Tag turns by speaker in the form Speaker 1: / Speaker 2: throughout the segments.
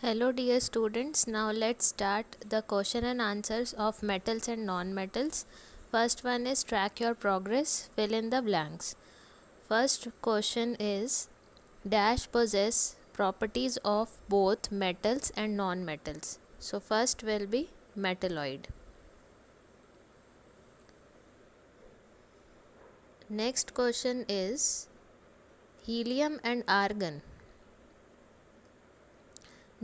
Speaker 1: Hello dear students, now let's start the question and answers of metals and non-metals. First one is track your progress, fill in the blanks. First question is dash possess properties of both metals and non-metals. So first will be metalloid. Next question is helium and argon.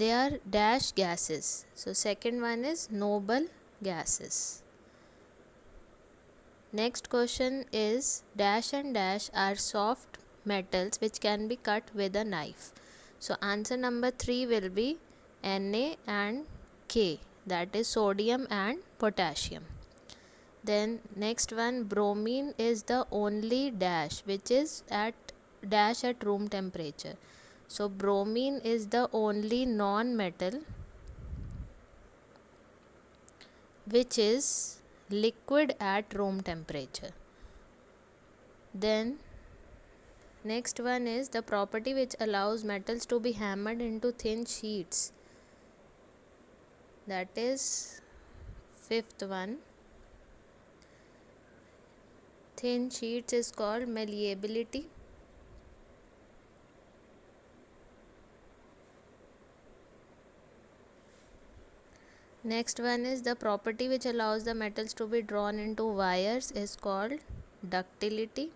Speaker 1: They are dash gases. So second one is noble gases. Next question is dash and dash are soft metals which can be cut with a knife. So answer number 3 will be Na and K, that is sodium and potassium. Then next one, bromine is the only dash which is at dash at room temperature. So bromine is the only non-metal which is liquid at room temperature. Then next one is the property which allows metals to be hammered into thin sheets. That is fifth one. Thin sheets is called malleability. Next one is the property which allows the metals to be drawn into wires is called ductility.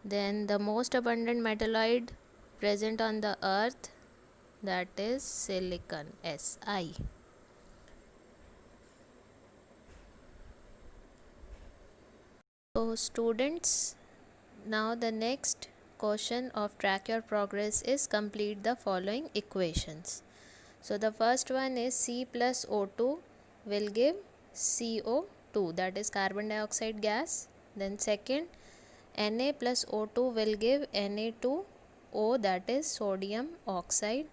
Speaker 1: Then the most abundant metalloid present on the earth, that is silicon, Si. So students, now the next question of track your progress is complete the following equations. So the first one is C plus O2 will give CO2, that is carbon dioxide gas. Then second, Na plus O2 will give Na2O, that is sodium oxide.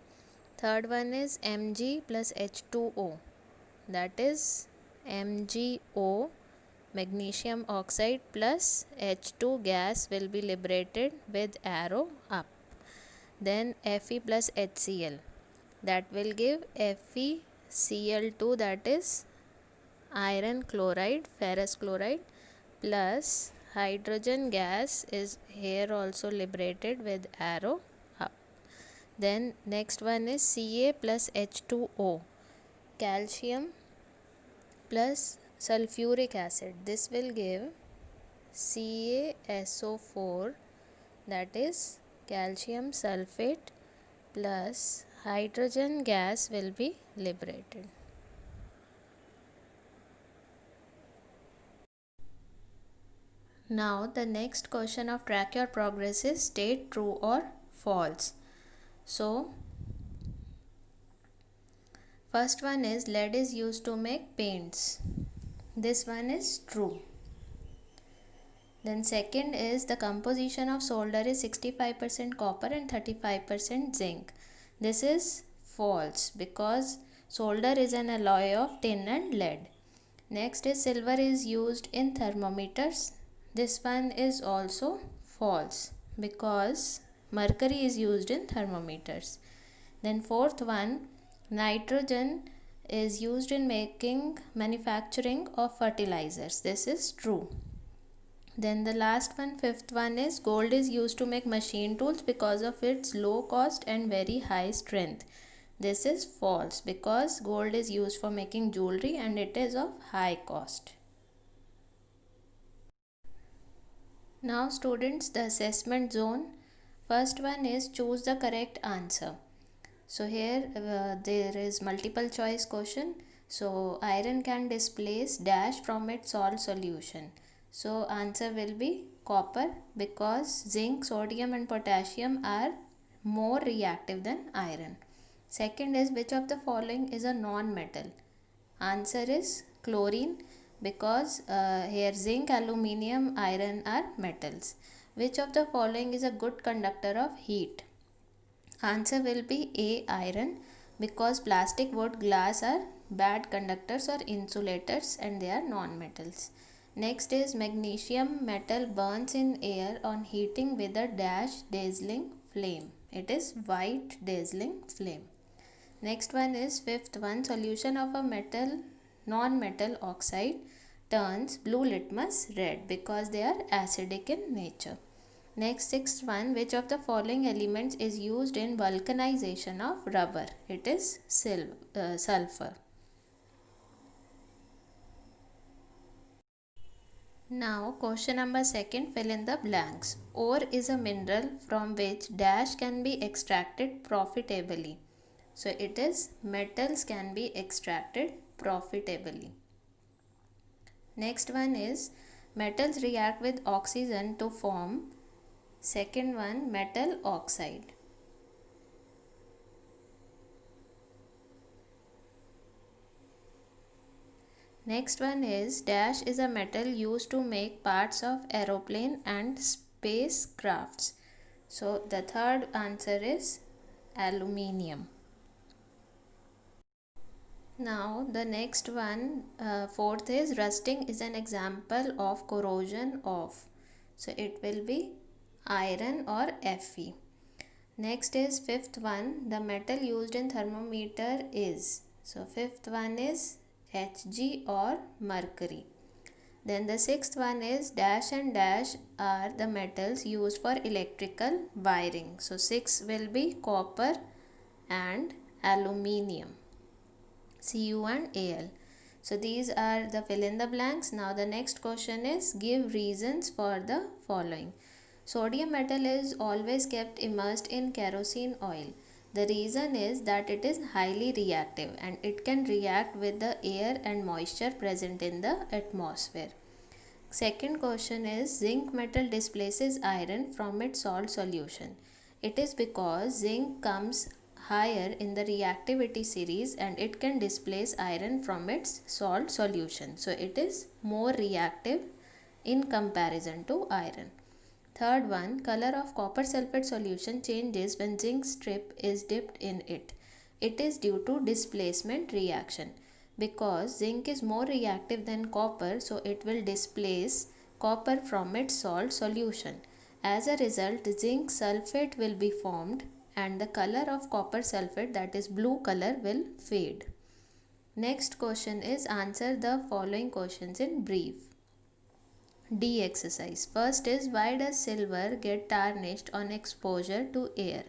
Speaker 1: Third one is Mg plus H2O, that is MgO, magnesium oxide plus H2 gas will be liberated with arrow up. Then Fe plus HCl, that will give FeCl2, that is iron chloride, ferrous chloride, plus hydrogen gas is here also liberated with arrow up. Then next one is Ca plus H2O, calcium plus sulfuric acid. This will give CaSO4, that is calcium sulfate, plus hydrogen gas will be liberated. Now the next question of track your progress is state true or false. So first one is lead is used to make paints. This one is true. Then second is the composition of solder is 65% copper and 35% zinc. This is false because solder is an alloy of tin and lead. Next is silver is used in thermometers. This one is also false because mercury is used in thermometers. Then fourth one, nitrogen is used in manufacturing of fertilizers. This is true. Then the last one, fifth one, is gold is used to make machine tools because of its low cost and very high strength. This is false because gold is used for making jewelry and it is of high cost. Now students, the assessment zone. First one is choose the correct answer. So here there is multiple choice question. So iron can displace dash from its salt solution. So answer will be copper because zinc, sodium and potassium are more reactive than iron. Second is which of the following is a non-metal? Answer is chlorine because here zinc, aluminium, iron are metals. Which of the following is a good conductor of heat? Answer will be A, iron, because plastic, wood, glass are bad conductors or insulators and they are non-metals. Next is magnesium metal burns in air on heating with a dash dazzling flame. It is white dazzling flame. Next one is fifth one, solution of a metal non-metal oxide turns blue litmus red because they are acidic in nature. Next, sixth one, which of the following elements is used in vulcanization of rubber? It is sulfur. Now, question number second, fill in the blanks. Ore is a mineral from which dash can be extracted profitably. So, it is metals can be extracted profitably. Next one is metals react with oxygen to form. Second one, metal oxide. Next one is dash is a metal used to make parts of aeroplane and spacecrafts. So the third answer is aluminium. Now the next one, fourth is rusting is an example of corrosion of. So it will be iron or Fe. Next is fifth one, the metal used in thermometer is. So fifth one is Hg or mercury. Then the sixth one is dash and dash are the metals used for electrical wiring. So 6 will be copper and aluminium, Cu and Al. So these are the fill in the blanks. Now the next question is give reasons for the following. Sodium metal is always kept immersed in kerosene oil. The reason is that it is highly reactive and it can react with the air and moisture present in the atmosphere. Second question is zinc metal displaces iron from its salt solution. It is because zinc comes higher in the reactivity series and it can displace iron from its salt solution. So it is more reactive in comparison to iron. Third one, color of copper sulfate solution changes when zinc strip is dipped in it. It is due to displacement reaction. Because zinc is more reactive than copper, so it will displace copper from its salt solution. As a result, zinc sulfate will be formed and the color of copper sulfate, that is blue color, will fade. Next question is answer the following questions in brief. D exercise. First is why does silver get tarnished on exposure to air?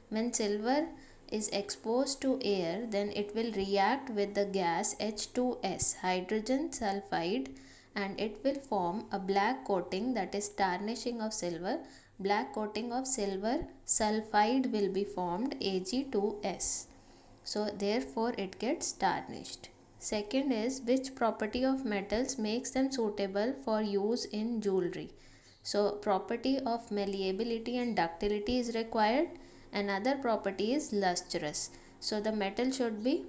Speaker 1: When silver is exposed to air, then it will react with the gas H2S, hydrogen sulfide, and it will form a black coating, that is tarnishing of silver. Black coating of silver sulfide will be formed, Ag2S. So therefore it gets tarnished. Second is which property of metals makes them suitable for use in jewelry. So property of malleability and ductility is required. Another property is lustrous. So the metal should be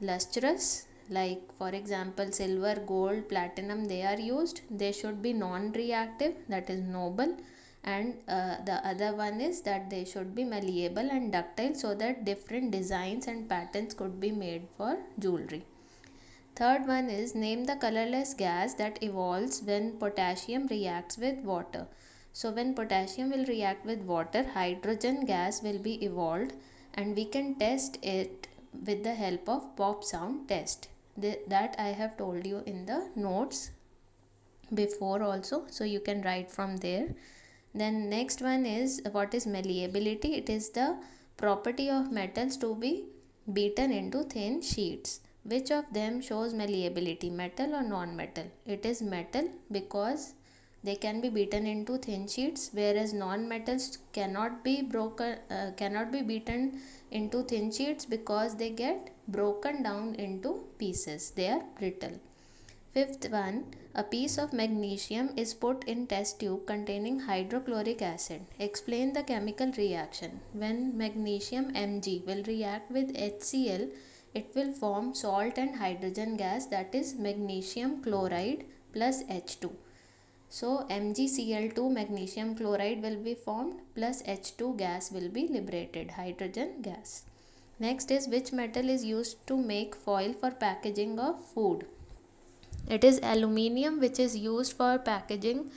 Speaker 1: lustrous, like for example silver, gold, platinum, they are used. They should be non-reactive, that is noble. And the other one is that they should be malleable and ductile so that different designs and patterns could be made for jewelry. Third one is name the colorless gas that evolves when potassium reacts with water. So when potassium will react with water, hydrogen gas will be evolved and we can test it with the help of pop sound test. That I have told you in the notes before also, so you can write from there. Then next one is what is malleability? It is the property of metals to be beaten into thin sheets. Which of them shows malleability, metal or non-metal? It is metal because they can be beaten into thin sheets, whereas non-metals cannot be beaten into thin sheets because they get broken down into pieces. They are brittle. Fifth one, a piece of magnesium is put in test tube containing hydrochloric acid. Explain the chemical reaction. When magnesium Mg will react with HCl, it will form salt and hydrogen gas, that is magnesium chloride plus H2. So MgCl2 magnesium chloride will be formed plus H2 gas will be liberated, hydrogen gas. Next is which metal is used to make foil for packaging of food? It is aluminium which is used for packaging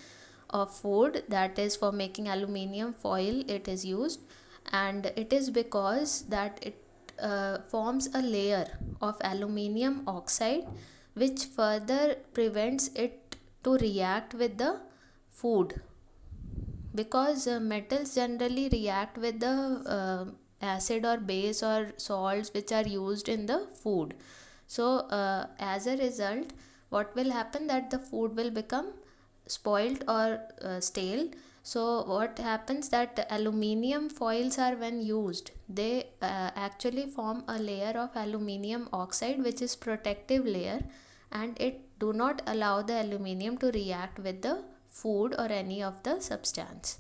Speaker 1: of food, that is for making aluminium foil it is used. and it is because that it forms a layer of aluminium oxide which further prevents it to react with the food, because metals generally react with the acid or base or salts which are used in the food. So as a result, what will happen, that the food will become spoiled or stale. So what happens, that aluminium foils are, when used, they actually form a layer of aluminium oxide which is protective layer, and it do not allow the aluminium to react with the food or any of the substance.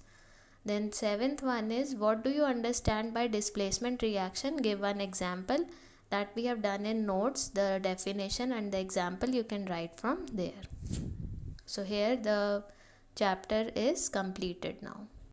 Speaker 1: Then seventh one is, what do you understand by displacement reaction? Give one example. That we have done in notes, the definition and the example you can write from there. So here the chapter is completed now.